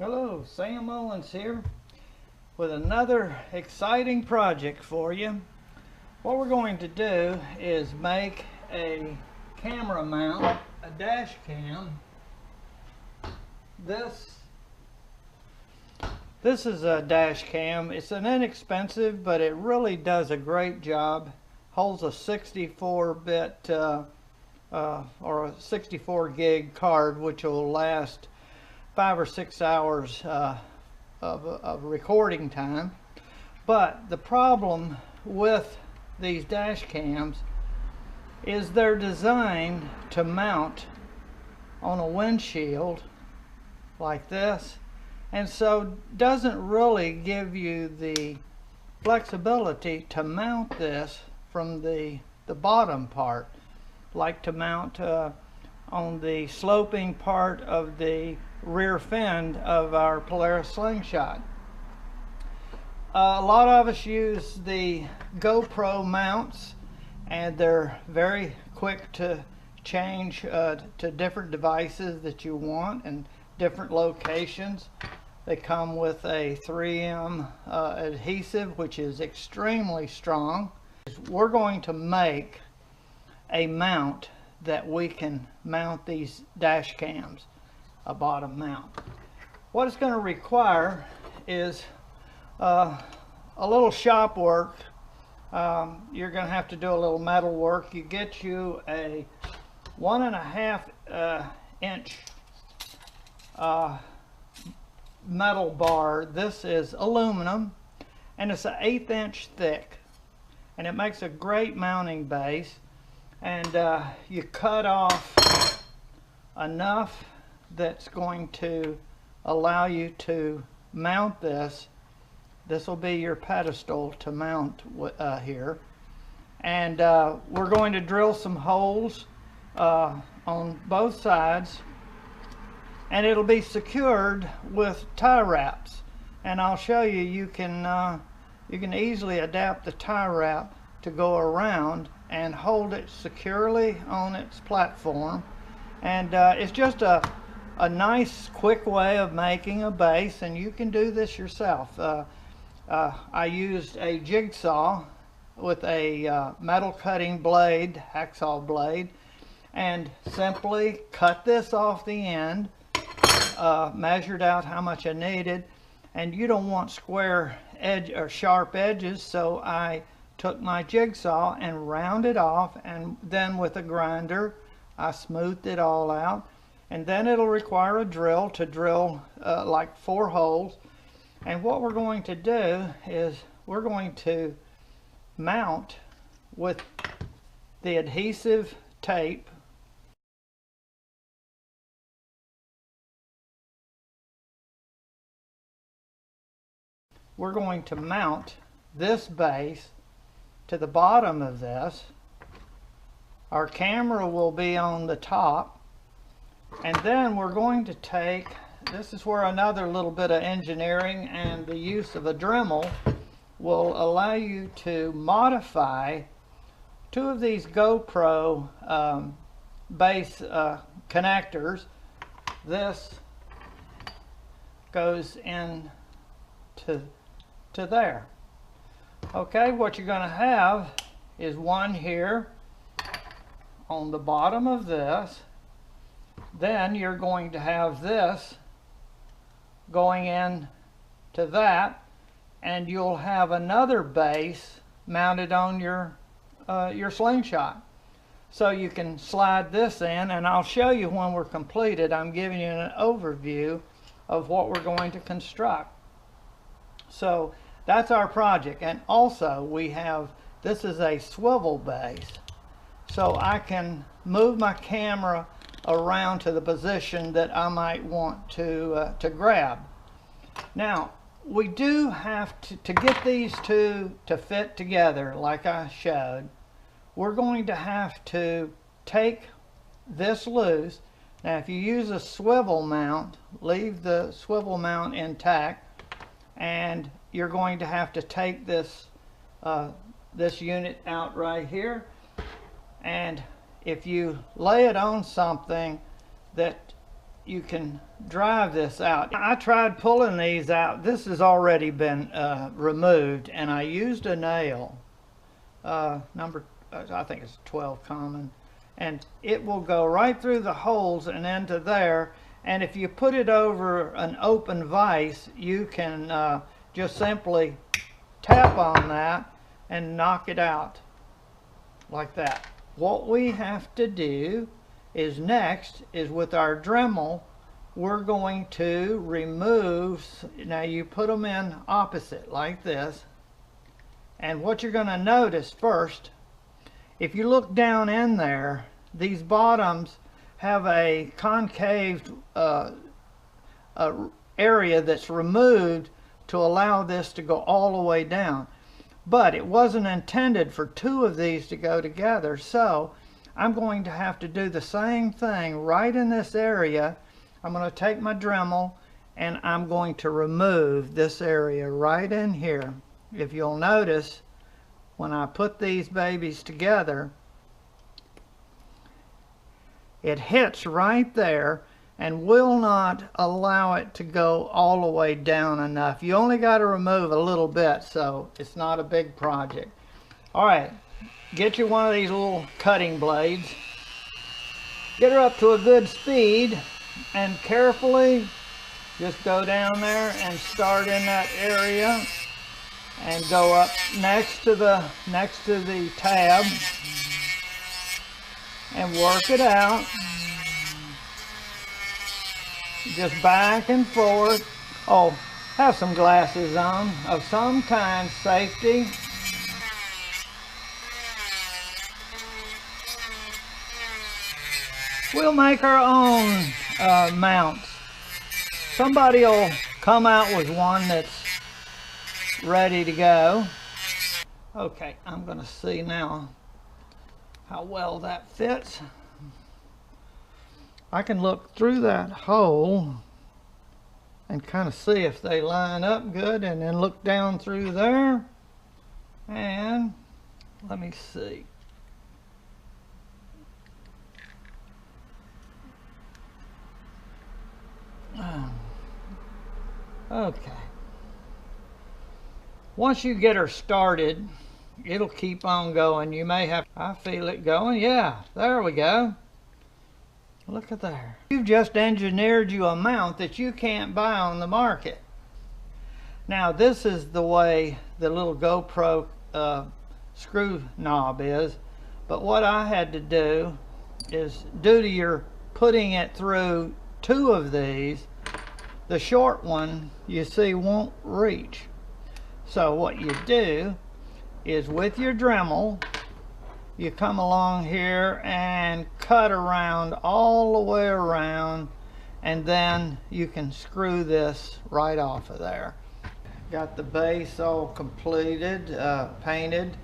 Hello, Sam Mullins here with another exciting project for you. What we're going to do is make a camera mount, a dash cam. This is a dash cam. It's an inexpensive, but it really does a great job. Holds a 64-bit or a 64 gig card, which will last 5 or 6 hours of recording time. But the problem with these dash cams is they're designed to mount on a windshield like this, and so doesn't really give you the flexibility to mount this from the bottom part, like to mount on the sloping part of the rear fend of our Polaris Slingshot. A lot of us use the GoPro mounts, and they're very quick to change to different devices that you want and different locations. They come with a 3M adhesive, which is extremely strong. We're going to make a mount that we can mount these dash cams, a bottom mount. What it's going to require is a little shop work. You're going to have to do a little metal work. You get you a 1.5 inch metal bar. This is aluminum, and it's an 1/8 inch thick, and it makes a great mounting base. And you cut off enough that's going to allow you to mount this. This will be your pedestal to mount here. And we're going to drill some holes on both sides, and it'll be secured with tie wraps. And I'll show you, you can easily adapt the tie wrap to go around and hold it securely on its platform. And it's just a nice quick way of making a base, and you can do this yourself. I used a jigsaw with a metal cutting blade, hacksaw blade, and simply cut this off the end, measured out how much I needed. And you don't want square edge or sharp edges, so I took my jigsaw and rounded off, and then with a grinder I smoothed it all out. And then it'll require a drill to drill like 4 holes. And what we're going to do is we're going to mount with the adhesive tape. We're going to mount this base to the bottom of this. Our camera will be on the top, and then we're going to take, this is where another little bit of engineering and the use of a Dremel will allow you to modify 2 of these GoPro Base connectors. This goes in to there. Okay, what you're going to have is one here on the bottom of this. Then you're going to have this going in to that, and you'll have another base mounted on your slingshot. So you can slide this in, and I'll show you when we're completed. I'm giving you an overview of what we're going to construct. So that's our project. And also we have, this is a swivel base, so I can move my camera around to the position that I might want to grab. Now we do have to get these two to fit together like I showed. We're going to have to take this loose. Now if you use a swivel mount, leave the swivel mount intact, and you're going to have to take this this unit out right here. And if you lay it on something that you can drive this out. I tried pulling these out. This has already been removed, and I used a nail, I think it's 12 common, and it will go right through the holes and into there. And if you put it over an open vise, you can just simply tap on that and knock it out like that. What we have to do is next is with our Dremel, we're going to remove, now you put them in opposite like this, and what you're going to notice first, if you look down in there, these bottoms have a concave area that's removed to allow this to go all the way down. But it wasn't intended for two of these to go together, so I'm going to have to do the same thing right in this area. I'm going to take my Dremel and I'm going to remove this area right in here. If you'll notice, when I put these babies together, it hits right there and will not allow it to go all the way down enough. You only got to remove a little bit, so it's not a big project. All right, get you one of these little cutting blades. Get her up to a good speed and carefully just go down there and start in that area and go up next to the tab and work it out. Just back and forth. Oh, have some glasses on of some kind, safety. We'll make our own mounts. Somebody will come out with one that's ready to go. Okay, I'm going to see now how well that fits. I can look through that hole and kind of see if they line up good, and then look down through there and let me see. Okay. Once you get her started, it'll keep on going. You may have, I feel it going. Yeah, there we go. Look at there. You've just engineered you a mount that you can't buy on the market. Now this is the way the little GoPro screw knob is, but what I had to do is, due to your putting it through two of these, the short one you see won't reach. So what you do is with your Dremel, you come along here and cut around all the way around, and then you can screw this right off of there. Got the base all completed, painted,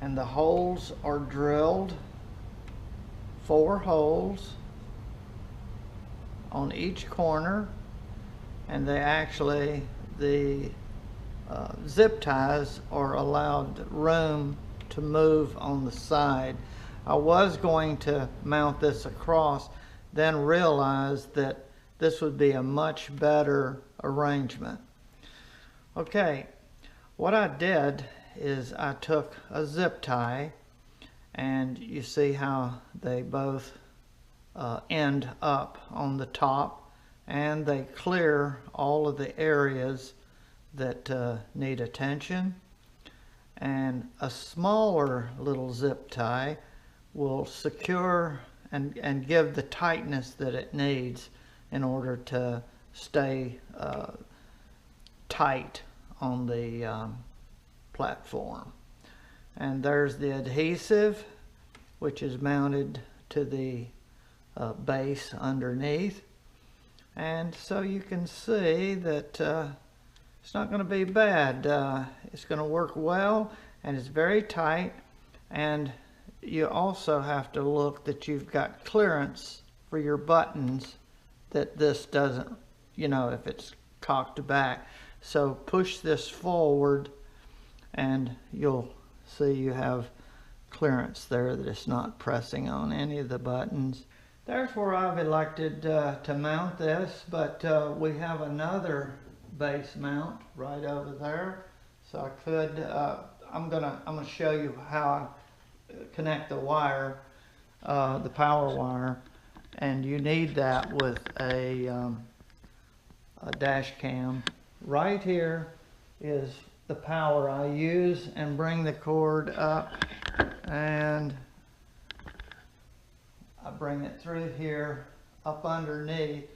and the holes are drilled. 4 holes on each corner, and they actually, the zip ties are allowed room to move on the side. I was going to mount this across, then realized that this would be a much better arrangement. Okay, what I did is I took a zip tie, and you see how they both end up on the top, and they clear all of the areas that need attention. And a smaller little zip tie will secure and give the tightness that it needs in order to stay tight on the platform. And there's the adhesive, which is mounted to the base underneath. And so you can see that it's not going to be bad. It's going to work well, and it's very tight. And you also have to look that you've got clearance for your buttons, that this doesn't, you know, if it's cocked back. So push this forward and you'll see you have clearance there, that it's not pressing on any of the buttons. there's where I've elected to mount this, but we have another base mount right over there. So I could, I'm gonna show you how I connect the wire, the power wire, and you need that with a dash cam. Right here is the power I use, and bring the cord up, and I bring it through here up underneath,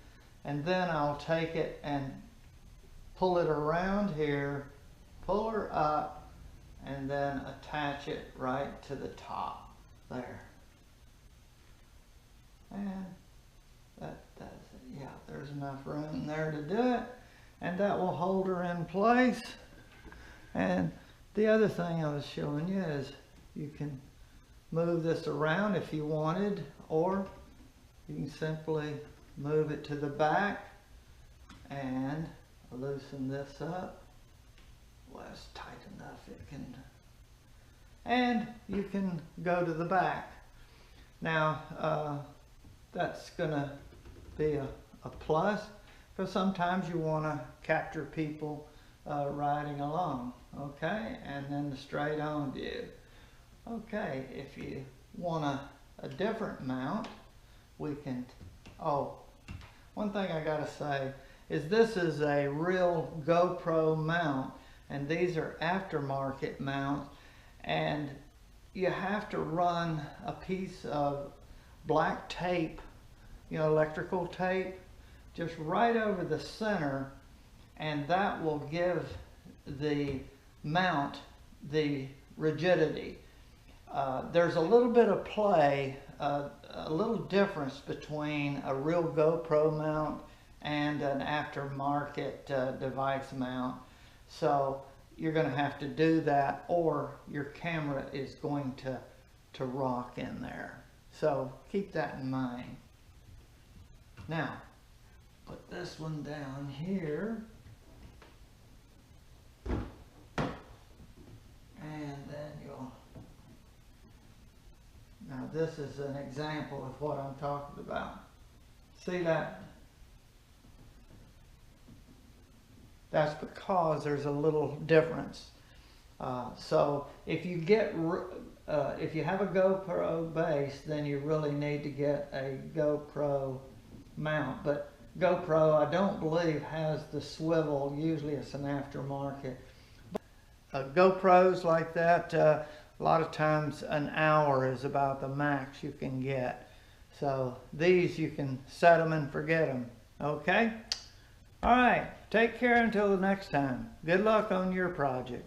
and then I'll take it and pull it around here, pull her up, and then attach it right to the top there. And that does it. Yeah, there's enough room there to do it, and that will hold her in place. And the other thing I was showing you is you can move this around if you wanted, or you can simply move it to the back and loosen this up. Well, it's tight enough it can, and you can go to the back. Now that's gonna be a plus, because sometimes you want to capture people riding along. Okay, and then the straight on view. Okay, if you want a different mount, we can, oh, one thing I gotta say is this is a real GoPro mount, and these are aftermarket mounts, and you have to run a piece of black tape, you know, electrical tape, just right over the center, and that will give the mount the rigidity. There's a little bit of play, a little difference between a real GoPro mount and an aftermarket device mount. So you're going to have to do that, or your camera is going to rock in there. So keep that in mind. Now, put this one down here. And then you'll, now this is an example of what I'm talking about. See that? That's because there's a little difference. So if you get, if you have a GoPro base, then you really need to get a GoPro mount. But GoPro, I don't believe, has the swivel. Usually it's an aftermarket. GoPros like that, a lot of times an hour is about the max you can get. So these you can set them and forget them. Okay? All right. Take care until the next time. Good luck on your project.